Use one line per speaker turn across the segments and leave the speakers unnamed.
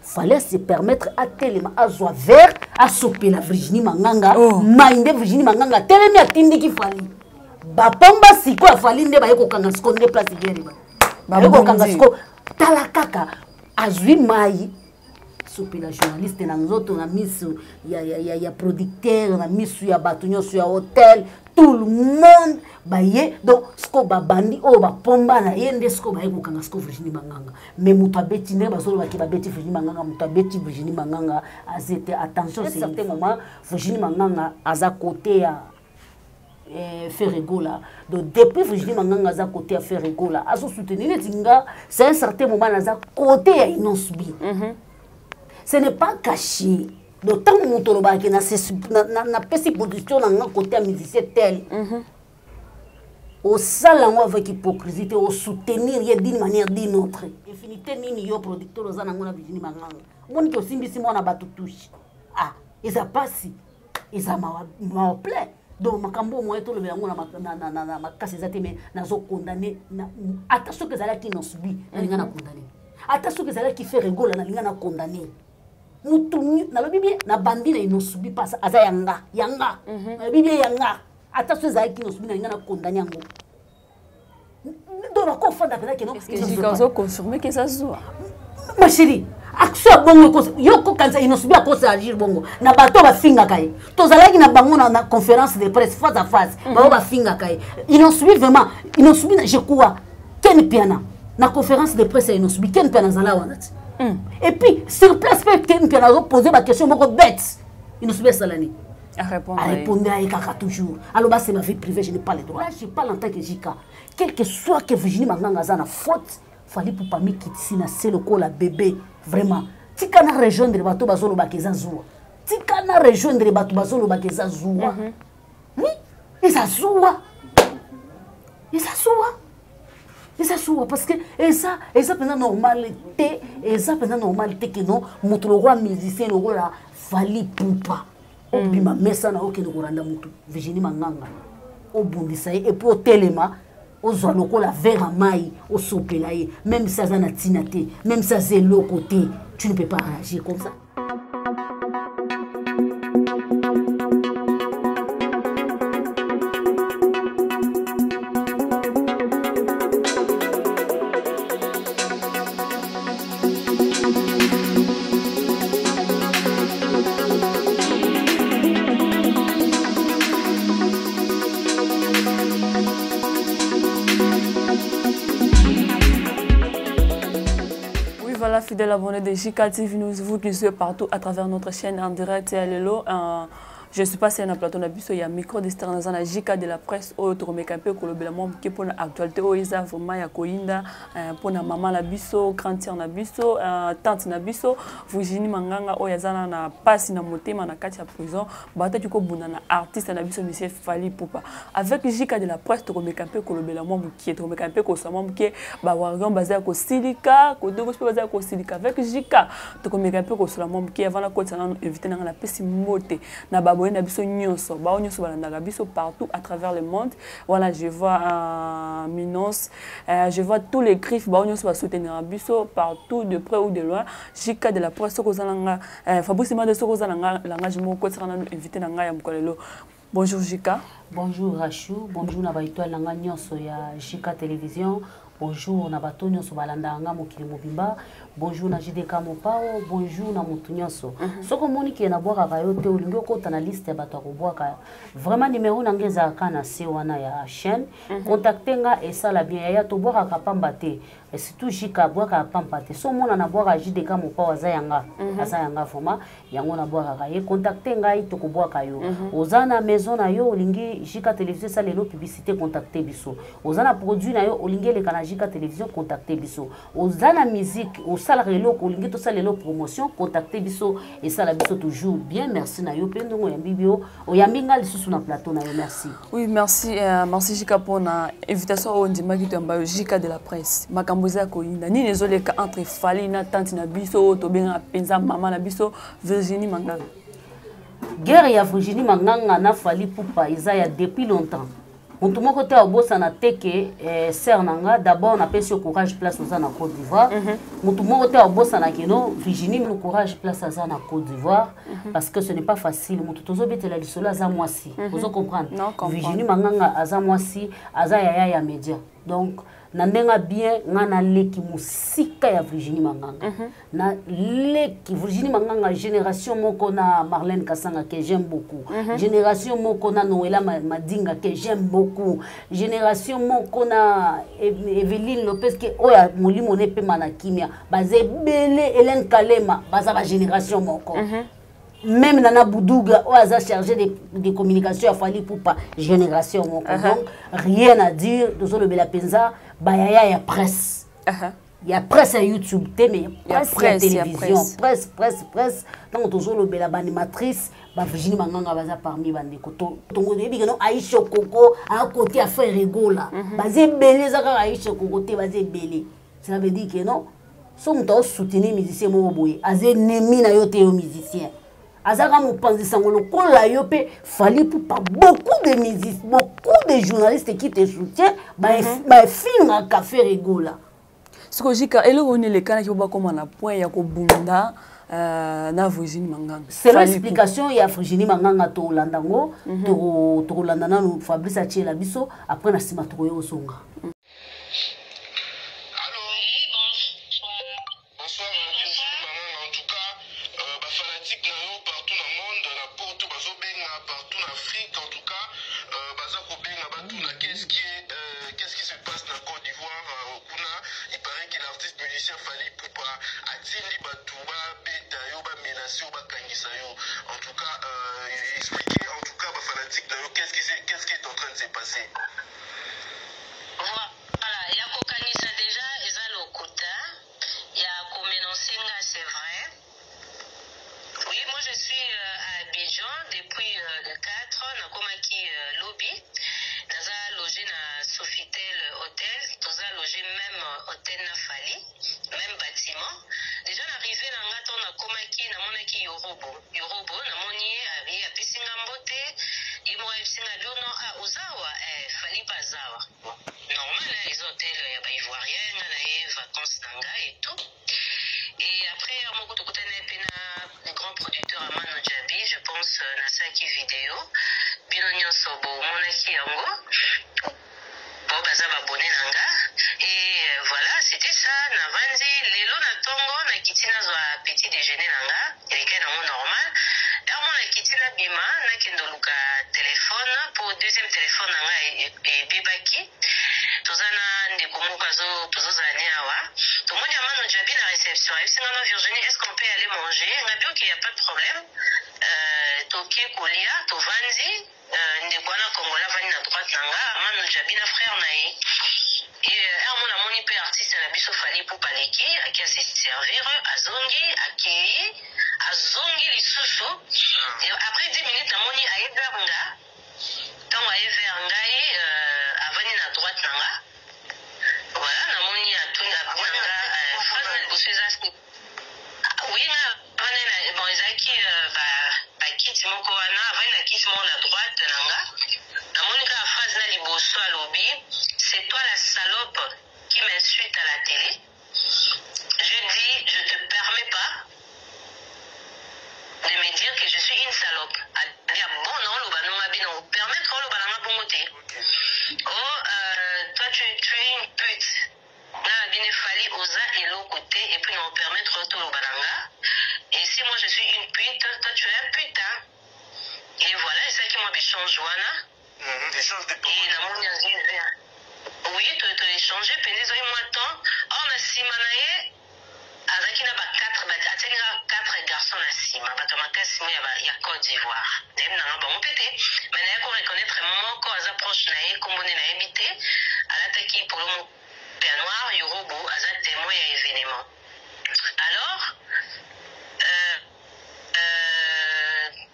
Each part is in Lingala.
fallait se permettre à Telema à joie vert à soper la Virginie Manganga mainde Virginie Manganga telemi atindi ki fali ba pomba siko ya fali nde ba yeko kanga siko nde place guerre ba yeko kanga siko tala kaka azwi mai soper la journaliste na nzoto na misu ya producteur na misu ya batunyo sur hôtel tout le monde baye donc sko babandi o ba pomba na yende sko ba yeko kanga sko Virginie Manganga mais mutabeti ne bazolo ba ki babeti Virginie Manganga mutabeti Virginie Manganga azete attention c'est certain moment Virginie Manganga aza côté ya Ferregola donc depuis Virginie Manganga aza côté ya Ferregola azo soutenir tinga c'est un certain moment aza côté ya Inosbi ce n'est pas caché d'autant que mon toloba qui n'a pas position dans côté musicien tel au salon avec hypocrisie au soutenir d'une manière d'une autre infinité ni yo producteur aux anangona Virginie Manganga mon qui aussi mbisi mona batu touche ah ils a passé ils a ma plein donc makambo mo eto le yango na makasi zate mais nazo condamner attention que zala qui non subi na linga na condamner attention que zala qui fait rigoler na linga na condamner mutu na bibi na bandi na inosubi pasa aza yanga na bibi yanga attention za qui inosubi na ngana condamner ngo do ba ko fanda pela que non
est-ce que confirmer que ça joue
ma chérie action bongo ko yoko kanza inosubi akosa agir bongo na bato ba finga kai to zalaki na bango na conférence de presse face à face ba finga kai inosubi vraiment inosubi je crois ken piana na conférence de presse inosubi ken piana zala wanati. Et puis, sur place, quelqu'un a posé ma question, bête. Il nous souvient Salani.
À répondre
à Ekaka toujours. Alors, c'est ma vie privée, je n'ai pas le droit. Là, je parle en tant que Jika. Quel que soit que Virginie Manganga a faute, il fallait pour pas me quitter, c'est le col à bébé. Vraiment. Si tu as rejoindre les bateaux, bazolo bakeza zoua. Si tu as rejoindre les bateaux, bazolo bakeza zoua. Oui, et ça zoua. Et ça zoua. Et ça souvent parce que et ça pendant normalité que non mutu le roi musicien le roi la fali pupa obima mesa na oke no randa mutu Virginie Manganga obundisa et pour Telema ozwa lokola vera mai osopela ye même ça za na tinate même ça c'est l'autre côté tu ne peux pas réagir comme ça.
Fidèle abonné de JK TV, nous vous qui suivez partout à travers notre chaîne en direct. Je suis passé à un plateau il y a un micro d'Esther dans la JK de la presse au Tourmekampé pour le Bélamont qui pour l'actualité au Isa vraiment ya Koinda pour na maman la biso grand-tante na biso tante na biso Virginie Manganga o yazana na passe na motema na kati ya prison bata tu ko bunda na artiste na biso monsieur Fali Poupa avec JK de la presse Tourmekampé pour le Bélamont qui est Tourmekampé ko sama qui ba warion basé ko silika ko dogo basé ko silika avec JK Tourmekampé ko sala mom qui avant la côte na invité na la pesi moté na babo na biso nyonso ba nyonso balanda biso partout à travers le monde. Voilà, je vois Minos, je vois tous les griffes ba nyonso ba soutenir biso partout de près ou de loin. JK de la presse ko zalanga Fabrice Made soko zalanga langage moko tsana invité na nga ya mkolelo. Bonjour JK.
Bonjour Rachou, bonjour na ba étoile nga nyonso ya JK télévision. Bonjour na bato nyonso balanda nga mokili mobimba. Bonjour na JDK Mopao, bonjour na mutu nyonso. Soko moni ki na boka kayote ulingi okota na liste ya bato akobwaka. Vraiment numéro na ngeza kana se wana ya chaîne. Contacter nga esala bien ya to boka kapamba te. Et surtout JK boka pamba te. So mona na boka JDK Mopao azayanga. Azayanga vraiment yango na boka kaye. Contacter nga ito kobwaka yo. Ozana maison na yo ulingi JK télévision ça lelo publicité contacter biso. Ozana produit na yo ulingi le kana JK télévision contacter biso. Ozana musique salarié kolingi to salelo promotion contacter biso et ça la biso toujours bien merci na yo pendongo ya bibio o ya minga lisusu na plateau na yo merci.
Oui merci merci JK pour na invitation au ndima ki tomba JK de la presse makamboza ko inda ni nezoleka entre Fali na tante na biso to benga penza mama na biso Virginie Manganga.
Guerre ya Virginie Manganga na Fali Poupa isa ya depuis longtemps. Mutu moko te obosa na teke sœur nanga d'abord na pesi courage place aux na Côte d'Ivoire. Mutu moko te obosa na kino Virginie le courage place aux na Côte d'Ivoire parce que ce n'est pas facile. Mutu tozo betela lisolo aza mwasi. Vous comprendre. Virginie Manganga aza mwasi, aza ya média. Donc na ndenga bien ngana leki musika ya Virginie Manganga. Na leki Virginie Manganga génération moko na Marlène Kasanga que j'aime beaucoup. Génération moko na Noëlla Madinga que j'aime beaucoup. Génération moko na Evelyne Lopez que oya molimo ne pe manakimia. Bazé belé Hélène Kalema, baza ba génération moko. Même Nana Boudouga, on a chargé de communication à Fali Poupa, génération moko. Donc rien à dire, de le Bela Penza, il y a presse. Il y a presse à YouTube, mais il y a presse à télévision. Presse. Donc toujours le Bela animatrice, Virginie Manganga baza parmi bande koto. Tongo debi que non Aïcha Koko à côté à faire rigola. Bazé belé zaka Aïcha Koko te bazé belé. Ça veut dire que non, son to soutenir musicien mo boye, azé nemi na yo te yo musicien. Azaka mo panzi sangolo ko la yo pe Fali Poupa beaucoup de musiciens, beaucoup de journalistes qui te soutiennent, ba film à café rigola.
Ce que j'ai quand elle on est les canaux qui vont comme na point ya ko bunda na Virginie Manganga.
C'est l'explication il y a Virginie Manganga to landango to landana no Fabrice Achela biso après na sima to yo songa.
Qu'est-ce qui se passe dans la Côte d'Ivoire? Il paraît que l'artiste musicien Fali Poupa a dit Batouba, Beta, Yoba, Menasio, Bakangisayo. En tout cas, expliquez en tout cas, fanatique, qu'est-ce qui est en train de se passer?
Voilà, il y a Kokanisa déjà, ils ont le quota. Il y a Komenonsenga, c'est vrai. Oui, moi je suis à Abidjan depuis le 4, Nakomaki Lobby. Nous avons logé dans Sofitel Hôtel, nous avons logé même hôtel Nafali, même bâtiment. Déjà, arrivé dans le gâteau, on a commencé Yorobo. Yorobo, on a moni, a Pissingambote, il m'a dit Ozawa, Fali Bazawa. Normal, les hôtels, il y a Ivoiriens, il y a vacances nanga et tout. Et après, on a un grand producteur à Manu Djabi, je pense, Nasaki Vidéo. Binonyo Sobo, Monaki Yango, Bobaza Babone Nanga, et voilà, c'était ça. Navanzi, Lelo Natongo, Nakitina Zoa petit déjeuner Nanga, il est quand même normal. Et on a quitté la Bima, Nakendoluka téléphone, pour deuxième téléphone Nanga et Bibaki. Tozana Ndikomukazo, Tozozane Awa. Tout le monde a Manu Djabi la réception. Et c'est Virginie, est-ce qu'on peut aller manger? On a bien qu'il n'y a pas de problème. Toké Kolia, Tovanzi. Ndekwana Kongola vani na droite nanga Manu Djabi na frère nae et mon amoni pe artiste na biso Fali Poupa leki aki se servir azongi lisusu et après 10 minutes amoni ayeveranga tant ayeveranga avani na droite nanga voilà namoni atuna nanga phase de bosseza oui na vani bon ezaki kiti moko wana avani na kiti moko na droite nanga namoni kaka phrase na liboso alobi c'est toi la salope qui m'insulte à la télé. Je dis je te permets pas de me dire que je suis une salope. Dire bon non le banonga bino permettre le bananga bongote. Oh toi tu es une pute. Là bien Fali osa et l'autre côté et puis nous permettre tout le bananga. Et si moi je suis une pute, toi tu es un putain. Et voilà, c'est ça qui m'a échangé, Joana.
Échange de
et la oui, tu échangé, pendant moi temps. On a Simanaye, avec quatre garçons à Sima. Il y a Côte d'Ivoire. Mais il faut reconnaître un moment quand ils approchent, comme on est habité, à l'attaque pour le Père Noir, Yorobo, à un témoin et événement. Alors,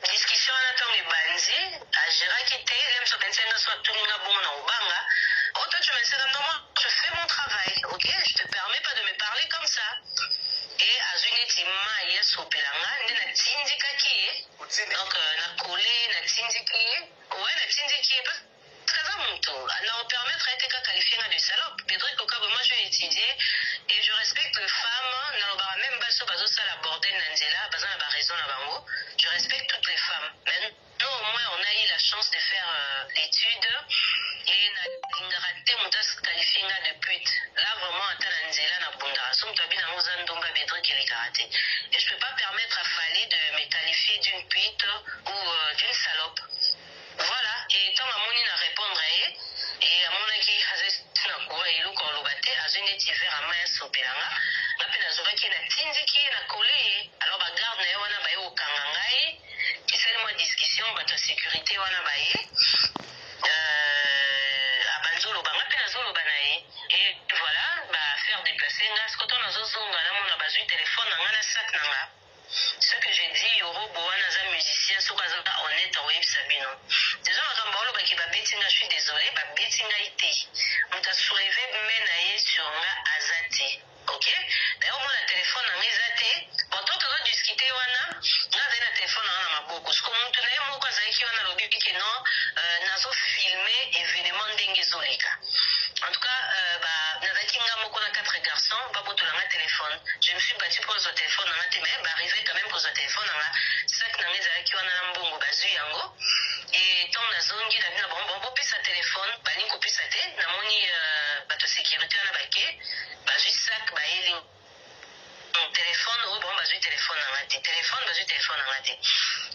discussion à temps et banzi, à Gérard qui était, même sur 25 soit tout le monde au banga. Oh, toi, tu me dis, non, moi, je fais mon travail, ok? Je te permets pas de me parler comme ça. Et à Zuniti, il y a Sopelanga, il y a Tindika qui est. Donc, na collé, na Tindiki. Ouais, na Tindiki. on permettre d'être qualifié de salope. Peut-être que moi je vais étudier et je respecte les femmes. Même si on a abordé Nanzela, on a raison là-bas. Je respecte toutes les femmes. Maintenant, au moins, on a eu la chance de faire l'étude et on a raté mon test qualifié de pute. Là, vraiment, on a Nanzela na bunda. Somme tu as bien dans un domba bédre qui est raté. Et je ne peux pas permettre à Fali de me qualifier d'une pute ou d'une salope. Voilà, et tant que je répondre et à mon avis, je vais vous dire que je vais à main sopelanga. Je vais vous dire que alors, garde au kangangai, qui c'est une discussion de sécurité. Et voilà, faire déplacer. Quand on a besoin de téléphone, on a un sac. Ce que j'ai dit, Yorobo, on a un musicien, ce qu'on a honnête, on a Sabino. Déjà, je suis désolé, on t'a soulevé même sur un azati. Ok? D'ailleurs, mon téléphone a azati. Pourtant, tu as discuté, on a un téléphone à ma bouche. Comme tu l'as dit, moi, on a lobby que non, nous filmé événement d'Engezolika. En tout cas, nous avons 4 garçons, pas pour tout le téléphone. Je me suis battu pour le téléphone, mais arrivé quand même pour le téléphone, sac na meza qui on a mbongo bazu yango et tant na zongi na bina bon pesa téléphone bani ko pesa te na moni bato sécurité na bake bazu sac ba eli téléphone ou bon bazu téléphone na ngati téléphone bazu téléphone na ngati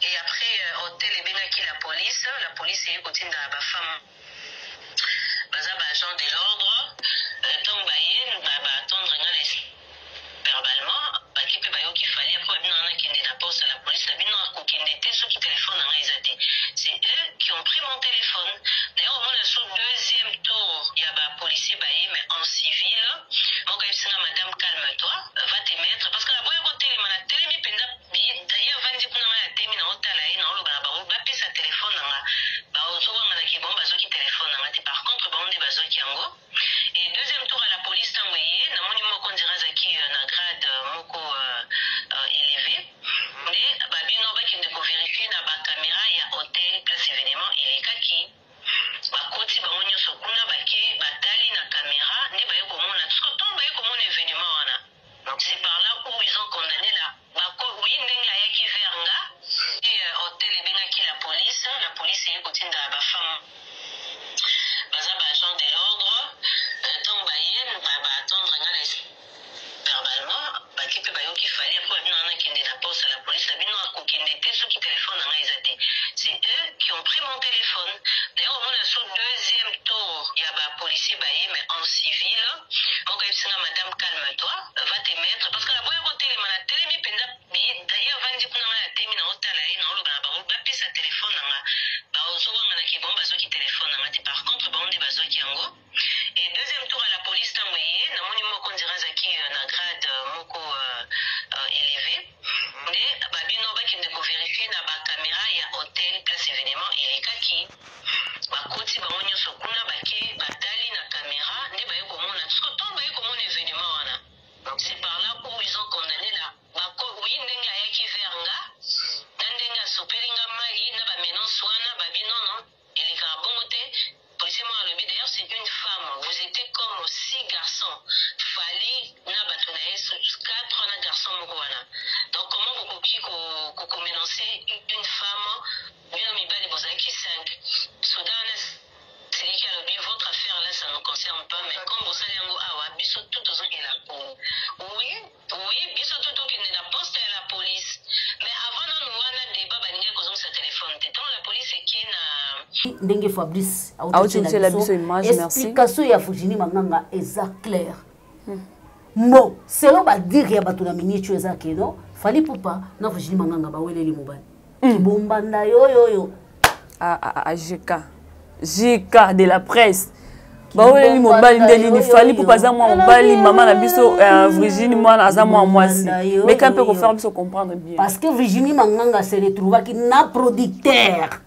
et après hôtel et benga ki la police est kotinda ba femme baza ba agent de l'ordre tant ba ye ba attendre ngale verbalement bakipe bayo ki fallait après bino na kende na poste à la police na bino ko kende te so ki téléphone na ngaizaté c'est eux qui ont pris mon téléphone. D'ailleurs au moins sur deuxième tour il y a ba policier baye mais en civil mon ka ibsinga madame calme-toi va te mettre parce que la boya ko télé mana télé mi penda d'ailleurs vandi kuna na temi na otala ina olo ba ba pesa téléphone na ba ozo ngana ki bomba zo ki téléphone na ngati par contre ba onde bazo ki yango et deuxième tour à la police tangoye na moni moko ndira zaki na grade moko élevé mais babino bakende ko vérifier na ba caméra ya hôtel place événement elekaki bakoti bango nyonso kuna bake batali na caméra nde baye komona soto baye komona événement wana donc c'est par là où ils ont condamné la bako oui ndenge ayaki vers nga et hôtel ebengaki la police eye kotinda ba femme baza ba agent de l'ordre donc baye attendre nga na verbalement bakipe bayoki fallait après bino na kende na poste à la police bino akokende te soki téléphone na ngai ezate c'est eux qui ont pris mon téléphone. D'ailleurs on a sur deuxième tour il y a ba policier baye mais en civil mon ka ibsinga madame calme-toi va te mettre parce que la boya ko télé mana télé mi penda d'ailleurs vandi kuna na temi na otala ina olo ba ba pesa téléphone na ba ozo ngana ki bomba zo ki téléphone na par contre ba onde bazo ki yango et deuxième tour à la police tangoye na moni moko ndira zaki na grade moko élevé mais babino bakende ko vérifier na ba caméra ya hôtel place événement elekaki bakoti bango nyonso kuna bake batali na caméra nde baye komona soto baye komona événement wana donc c'est par là où ils ont condamné la bako oui ndenge ayaki vers nga na ndenge asopeli nga mai na bamenance wana babino non elekaka bongo te policier mo alobi d'ailleurs c'est une femme vous étiez comme 6 garçons fali na bato na ye 4 na garçon moko wana donc comment bokoki komenoncer une femme bino mibali bozalaki 5 sodana siliki alobi votre affaire là ça ne nous concerne pas mais comme bosali yango awa biso tout tozokela oui biso tout tokende na poste ya la police mais avant nanu wana débat balingi kozongisa téléphone te ntango la police eki na
ndenge Fabrice
autela biso image merci
explication ya Virginie Manganga eza clair bon selon ba dire ya bato na miniature eza ke non fali pupa na Virginie Manganga ba weleli mobali kibombanda yo
JK de la presse ba weleli mobali ndeli ni fali pupa za mwa mobali maman na biso Virginie mwana aza mwa mwasi mais quand peut ko faire biso comprendre bien
parce que Virginie Manganga se retrouva ki na producteur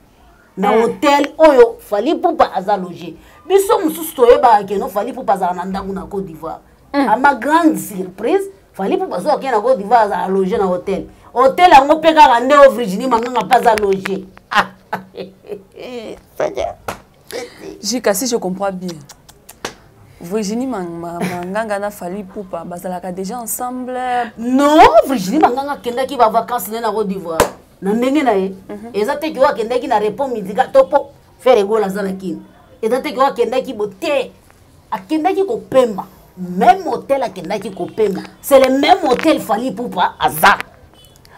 na hôtel oyo fali pupa aza logé biso mususu toyeba ke no fali pupa za na ndangu na Côte d'Ivoire à ma grande surprise fali pupa zo ke na Côte d'Ivoire za logé na hôtel yango pe kaka nde o Virginie Manganga pas za logé
Jika, si je comprends bien, Virginie Manganga na Fally Ipupa, bazalaka déjà ensemble.
Non, Virginie Manganga kenda ki va vacances na Côte d'Ivoire. Na ndenge na ye. Ezate ki wa kenda ki na répond midika topo faire gola zalaki. Ezate ki wa kenda ki boté. Akenda ki ko pemba. Même hôtel akenda ki ko pemba. C'est le même hôtel Fally Ipupa aza.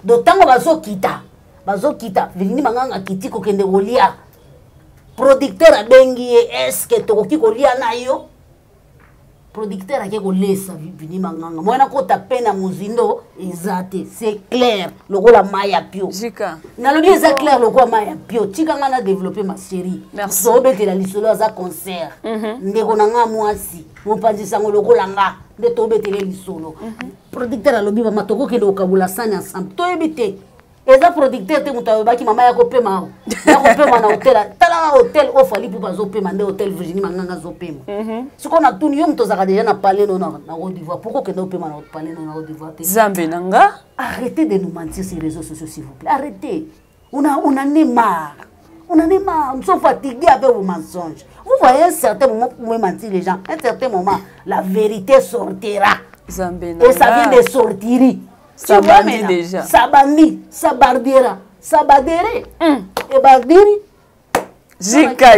D'autant bazo kita. Virginie Manganga kiti ko kende golia. Producteur a bengi est-ce que tokoki kolia na yo? Producteur a kolesa Virginie Manganga. Moi na kota pena muzindo ezate, c'est clair. Loko la maya pio.
Jika.
Na lobi eza clair loko maya pio. Tika nga na développer ma série.
Merci.
So bete la lisolo za concert. Ndeko na nga mwasi. Mopanzisa ngo loko la nga. Nde to bete le lisolo. Producteur a lobi ba matoko ke lo kabula sani ensemble. To ebite. Eza producteur te muta baki mama ya ko pema. Ya ko pema na hotel. Tala hotel o Fally Ipupa zo pema nde hotel Virginie Manganga zo pema. Ce qu'on a tout niom to zaka déjà na parler non na Côte d'Ivoire. Pourquoi que no pema na parler non na Côte d'Ivoire?
Zambe nanga.
Arrêtez de nous mentir sur les réseaux sociaux s'il vous plaît. Arrêtez. On a né marre. Nous sommes fatigués avec vos mensonges. Vous voyez un certain moment vous pouvez mentir les gens. Un certain moment la vérité sortira.
Zambe
Et
nanga.
ça vient de sortir.
Ça bandit déjà.
Ça bandit, ça bardira, ça badere. Et bardiri.
Jika.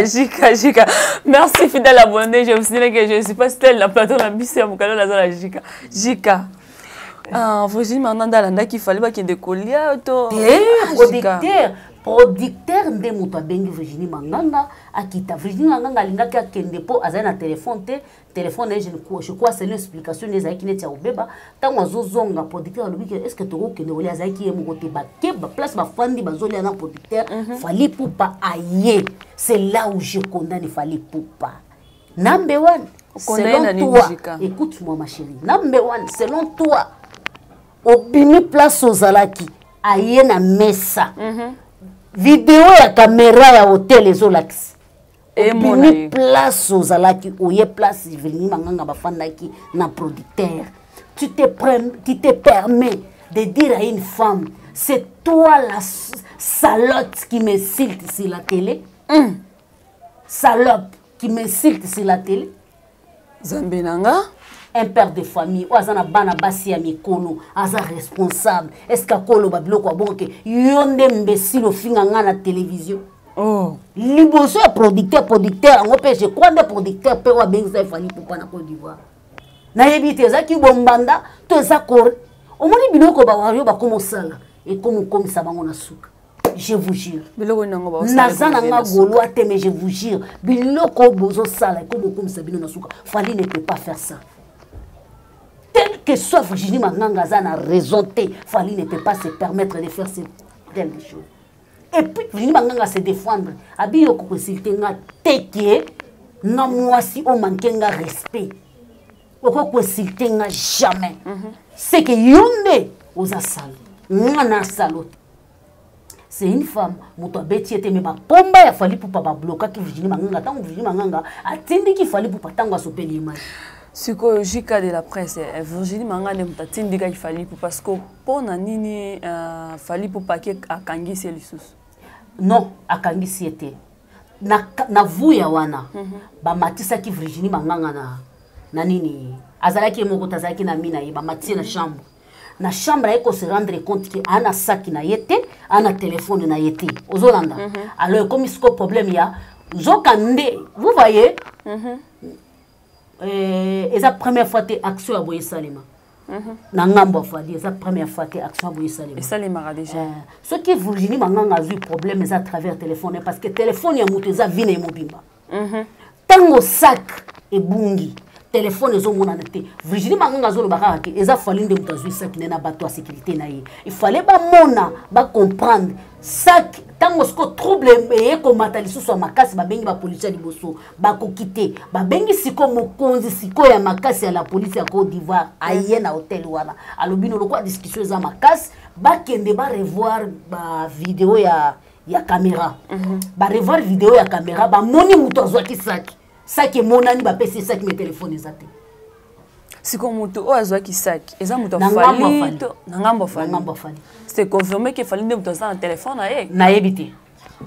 Merci fidèle abonné. Je me suis dit que je ne suis pas stelle la plateau la bise à Mukalo la Jika. Jika. Virginie Manganga qu'il fallait pas qu'il décolle to.
Producteur nde muto abengi Virginie Manganga akita Virginie Manganga lingaki akende po azali na téléphone je crois c'est l'explication des aiki neti ya obeba tango azozonga producteur alobi ke est-ce que toko kende oli azaki ye moko te bakeba place bafandi bazolia na producteur Fally Ipupa aye. C'est là où je condamne Fally Ipupa. Number one, selon toi, écoute-moi ma chérie, number one, selon toi, obini place ozalaki aye na mesa. Vidéo ya caméra ya hôtel ezolakisi. Obini place ozalaki oye place Virginie Manganga bafandaki na producteur. Tu te permets de dire à une femme, c'est toi la salope qui m'insulte sur la télé. Salope qui m'insulte sur la télé.
Zambenanga.
Un père de famille, ou azana bana basi ya mikono, aza responsable. Est-ce que kolo babilo kwa bonke yonde imbécile au finga nga na télévision.
Oh.
Liboso ya producteur, ango pe je crois des producteurs pe wa benza Fally Ipupa na Côte d'Ivoire. Na yebite zaki bombanda to za kor. Omoni biloko ba wario ba komo sala et comme ça bango na suka. Je vous jure.
Biloko nango ba
Nazana nga goloa te mais je vous jure, biloko bozo sala comme ça bino na suka. Fally ne peut pas faire ça. Tel que soit Virginie Manganga a raison, Fally ne peut pas se permettre de faire ces telles choses. Et puis Virginie Manganga se défendre. Abi yo ko silté nga tekie na moi si on manque nga respect. Oko ko silté nga jamais. C'est que yonde oza sale. Ngana salote. C'est une femme, muto beti ete me ba pomba ya Fally Ipupa ba bloka ki Virginie Manganga tango Virginie Manganga atindi ki Fally Ipupa tango asopeli image.
Psychologique de la presse, Virginie Manganga ne m'tatindika qu'il fallait pour parce que pour nani Fally Ipupa qui a kangisi lisusu.
Non, a kangisi était. Na vuya wana ba matisa ki Virginie Manganga na nini azalaki moko tazaki na mina ye ba matisa na chambre. Na chambre eko se rendre compte que ana saki na yete, ana téléphone na yete. Ozolanda. Alors comme il y a problème ya, zokande, vous voyez? Et la première fois que action a boyé Salima. Nangambo Fally, c'est la première fois que action a boyé Salima.
Et Salima déjà.
Ce qui Virginie Manganga a eu problème à travers téléphone parce que téléphone ya mutu za vina mobimba. Tango sac et bungi. Téléphone est au monde. Virginie Manganga zo le baraki. Eza Fally de mutu za sac na bateau à sécurité na ye. Il fallait ba mona ba comprendre sac tango sko trouble e ko matali so makasi ba bengi ba police ya liboso ba ko quitter ba bengi siko mokonzi siko ya makasi ya la police ya Côte d'Ivoire aye na hôtel wana alobino lokwa discussion za makasi ba kende ba revoir ba vidéo ya caméra ba revoir vidéo ya caméra ba moni muto azwaki saki monani ba pesi saki me téléphone ezate
siko muto o azwaki saki eza muto Fally
Nangamba Fally.
c'est confirmé que Fally ne muto za na téléphone
na yebite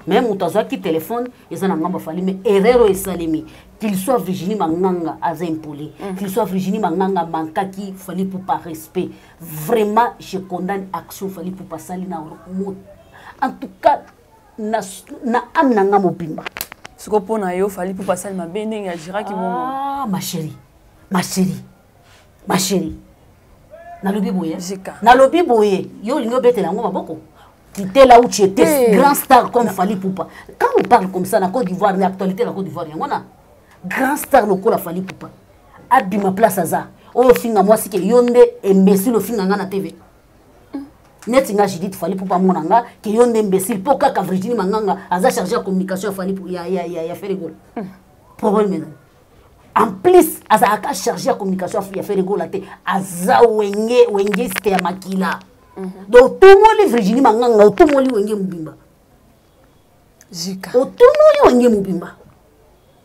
même moutazo qui téléphone ils en ngamba fali mais erreur et salimi qu'il soit Virginie Manganga azempoli qu'il soit Virginie Manganga mankaki fali pour par respect vraiment je condamne action fali pour pas sali na en tout cas na amnanga mobimba
ce qu'on pona yo fali pour pas sali ma bending ya jira ki
ah ma chérie na lobi boye yo lingo betela ngoma boko. Tu étais là où tu étais, grand star comme Fally Poupa. Quand on parle comme ça, dans la Côte d'Ivoire, l'actualité de la Côte d'Ivoire, il y a grand star le la Fally Poupa. Abi ma place à ça. Oh, finga moi, c'est que yonde imbécile au finga na TV. Net singa j'ai dit Fally Poupa monanga, que yonde imbécile, pourquoi ka Virginie Manganga, aza chargé de communication à Fally Poupa, ya fait rigolo. Problème. En plus, aza aka chargé de communication à fait rigolo, aza wenge c'était makila. Donc tout le monde Virginie Manganga, tout le monde wenge mubimba.
Jika.
Tout le monde wenge mubimba.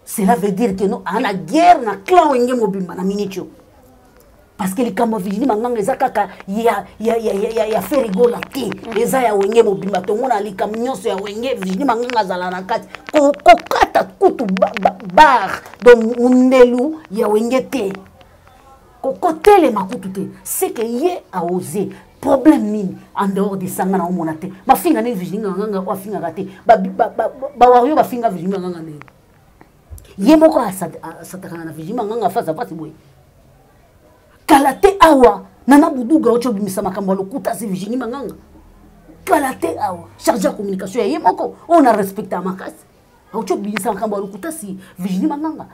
Cela veut dire que nous on a guerre na clan wenge mubimba na minicho. Parce que les camps Virginie Manganga les akaka ya fait rigoler té. Les ya wenge mubimba tout le monde ali kam nyonso ya wenge Virginie Manganga zala na kati. Ko kata kutu bar donc unelu ya wenge té. Ko kotele makutu té. C'est que yé a osé problème nini en dehors de sanga na omonate ma finga ne Virginie Manganga kwa finga gate ba wario ba finga Virginie Manganga ne yemoko asatakana na Virginie Manganga face à face boy kalate awa nana buduga ocho bimisa makambo lokuta si Virginie Manganga kalate awa chargé de communication yemoko on a respecté makasi ocho bimisa makambo lokuta si Virginie Manganga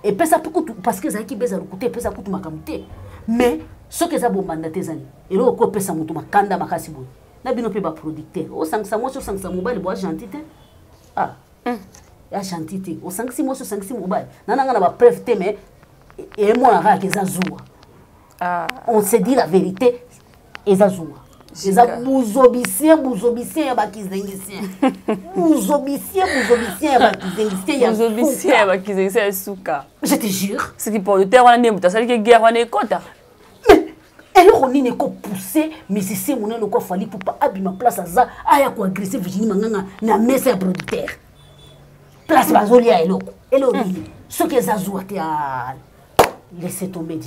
et pesa pukutu parce que ça qui beza lokuta pesa kutu makamute mais ce que ça bombarde tes amis et là on peut ça mutu makanda makasi boy na bino pe ba producteur o sangsa mo so sangsa mobile bo gentité ah ya gentité o sangsi mo so sangsi mobile nana ngana ba preuve te mais et moi ra que ça zoua ah on se dit la vérité et ça zoua eza buzobisien ya bakizengisien buzobisien ya
bakizengisien ya suka
je te jure
ce qui pour le terre on a nemuta ça que guerre on est kota
elle on n'est ko pousser mais c'est mon le ko Fally Poupa abima place za aya ko agresser Virginie Manganga na mesa producteur place bazolia eloko ce que ça joue à laissez tomber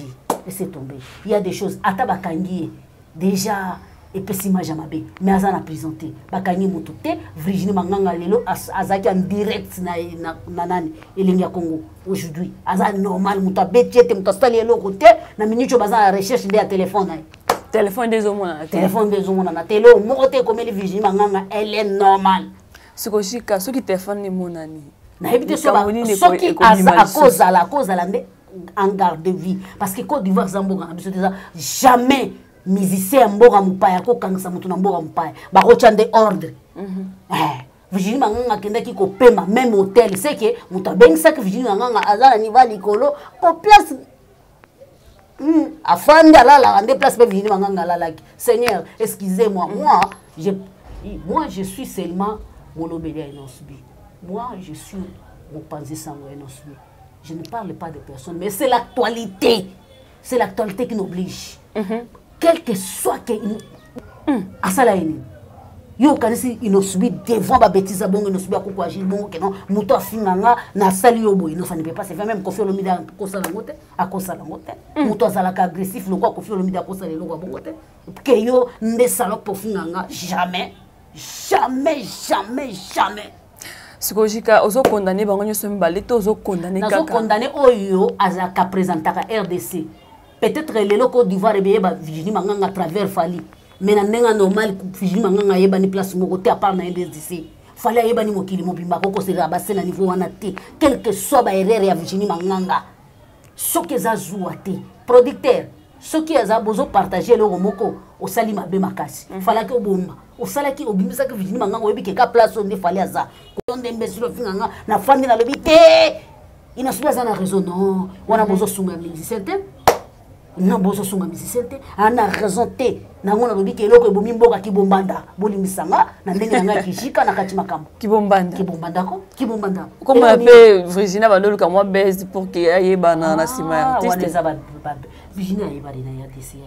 il y a des choses atabakangi déjà et pesima jamabe mais azana présenté bakangi mututé Virginie Manganga lelo azaki en direct na nani elinga Congo aujourd'hui aza normal muta betete muta stali eloko te na minute baza recherche de téléphone
téléphone des hommes
na télé moté comme Virginie Manganga elle est normale
ce que jika ce qui téléphone ni monani
na ebité so qui à cause la en garde de vie parce que Côte d'Ivoire zamboga jamais musicien mboga mupaya ko kangisa mutu na mboga mupaya ba rochande ordre Virginie Manganga kendaki ko pema même hôtel c'est que mutu bengisa que Virginie Manganga azana ni va likolo ko place afanda la rendre place pour Virginie Manganga la Seigneur excusez-moi moi je suis seulement Molobélia Enosbi moi je suis mon pensée sango Enosbi je ne parle pas de personne mais c'est l'actualité qui nous oblige quel que soit que asala ini yo kanisi inosubi devant ba bêtise bongo inosubi akoko agir bongo que non muto afinganga na sali yo boy no ça ne peut pas se faire même Koffi Olomide akosala ngote muto azala agressif le quoi Koffi Olomide akosala le quoi bongo te que yo nde salope pour finganga jamais
Psychologique, ozo condamné bango nyoso mbale to ozo condamné kaka
ozo condamné oyo azaka présentaka RDC. Peut-être les locaux d'Ivoire et Virginie Manganga à travers Fally. Mais na normal Virginie Manganga yeba ni place mo côté à part na RDC. Fally yeba ni mokili mobimba ko se rabasse na niveau wana te. Quel que soit ba erreur ya Virginie Manganga. Ce que za jouate producteur, ce qui a besoin partager le romoko au salima be makasi. Fallait que bomba. Au salaki obimisa que Virginie Manganga yebi ke ka place on fallait aza. Ko ndembe sur finganga na fandi na lobité. Il n'a pas raison non. On a besoin de musicien. Non bozo sunga musicien ana raison te na ngona lobi ke loko ebomi mboka kibombanda bolimisanga na ndenge nga kishika na kati makambo kibombanda
comme appelle Virginie bandolo ka moi baise pour que ayeba na sima artiste
wana za ba Virginie ayeba na ya desi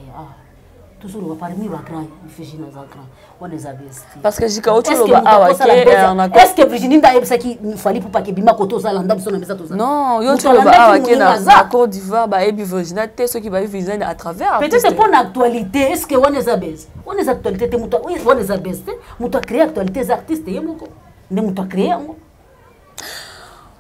toujours parmi les grands Virginie za grand on les a baissé
parce que jika autre loba awa ke
est-ce que Virginie nda yebisa ki fali pour pas que bima koto za landa biso na mesa to za
non yo autre loba awa ke na Côte d'Ivoire ba ebi Virginie te ceux qui ba Virginie à travers
peut-être pour l'actualité est-ce que on les a baissé on les actualité te muto on les a baissé muto créer actualité des artistes yemoko ne muto créer ngo.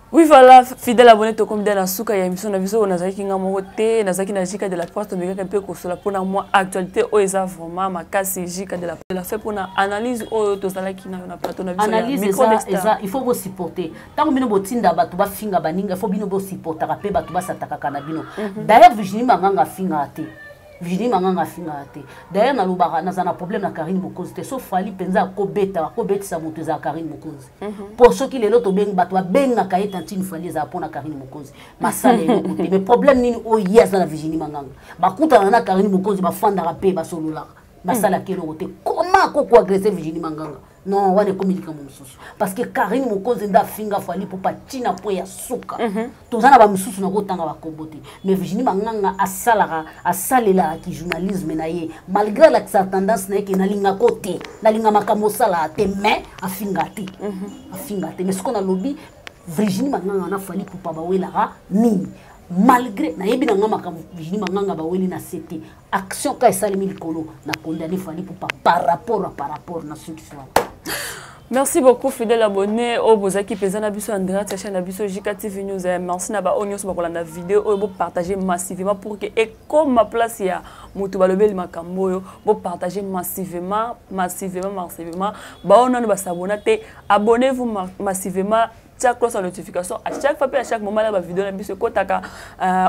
Oui, voilà, fidèle abonné, tout comme dans Souka, il y a une émission de vision, on a zaki ngamote, on a zaki na jika de la presse, on a un peu pour la moi actualité, on est vraiment ma casse jika de la fait pour une analyse, on tout ça là qui n'a pas ton avis.
Analyse ça, il faut vous supporter. Tant que bino botinda batu ba finga baninga, il faut bino bo supporter, rapé batu ba sataka kanabino. D'ailleurs, Virginie Manganga finga ate. Virginie Manganga finga ate. D'ailleurs, na lubara na zana problème na Karine Mokonzi te, sauf fali penza ko beta sa moto za Karine Mokonzi. Pour ceux qui les loto beng batu ba benga kayeta ntini fali za pona Karine Mokonzi. Masala le côté. Mais problème nini o yes na Virginie Manganga. Ba kuta na Karine Mokonzi ba fanda rapé ba solola. Masala kelo côté. Comment ko agresser Virginie Manganga? Non, on est communiqué mon sous. Parce que Karine Mokonzi nda finga fali pour patina po ya suka. Tozana ba mususu na kotanga ba kobote. Mais Virginie Manganga asalela ki journalisme na ye malgré la tendance na ke na linga côté, na linga makambo sala te mais afinga te. Afinga te. Mais ce qu'on a lobby Virginie Manganga na fali pour pa ba wela ni malgré na yebi na ngama ka Virginie Manganga ba weli na CT action ka esalemi likolo na condamner fali pour pas par rapport na ceux qui sont.
Merci beaucoup, fidèles abonnés. Au Bozaki Pezana Biso Andrea, ta chaîne Biso JK TV News. Merci na ba onions pour la vidéo. Vous partagez massivement pour que et comme ma place ya mutu balobeli makambo vous partagez massivement. Ba on ba s'abonner, abonnez-vous massivement. Chaque cloche de notification à chaque fois à chaque moment la vidéo na biso kotaka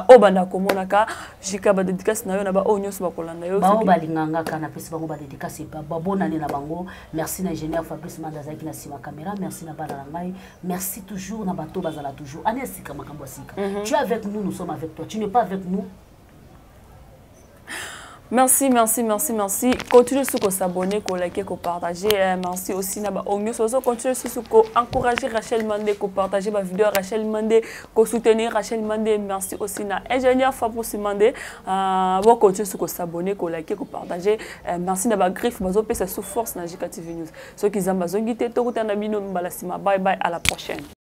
obanda komonaka jika ba dédicace na yo na ba onions ba kolanda yo
ba balinganga kana pesi bango ba dédicace ba bonane na bango. Merci na ingénieur Fabrice Mandazaki na sima caméra, merci na bala ngai, merci toujours na bato bazala toujours anesi kama makambo sika. Tu es avec nous sommes avec toi, tu n'es pas avec nous.
Merci. Continuez à s'abonner, à liker, à partager. Merci aussi na ba ongyo sozo continuez à encourager Rachel Mandé, à partager ma vidéo Rachel Mandé, à soutenir Rachel Mandé. Merci aussi na ingénieur Fabrice Mandé. Bon continuez à s'abonner, à liker, à partager. Merci na ba griffe bazo pesa sous force na JK TV News. Ceux qui zamba zongité to kutana bino mbalasima. Bye bye, à la prochaine.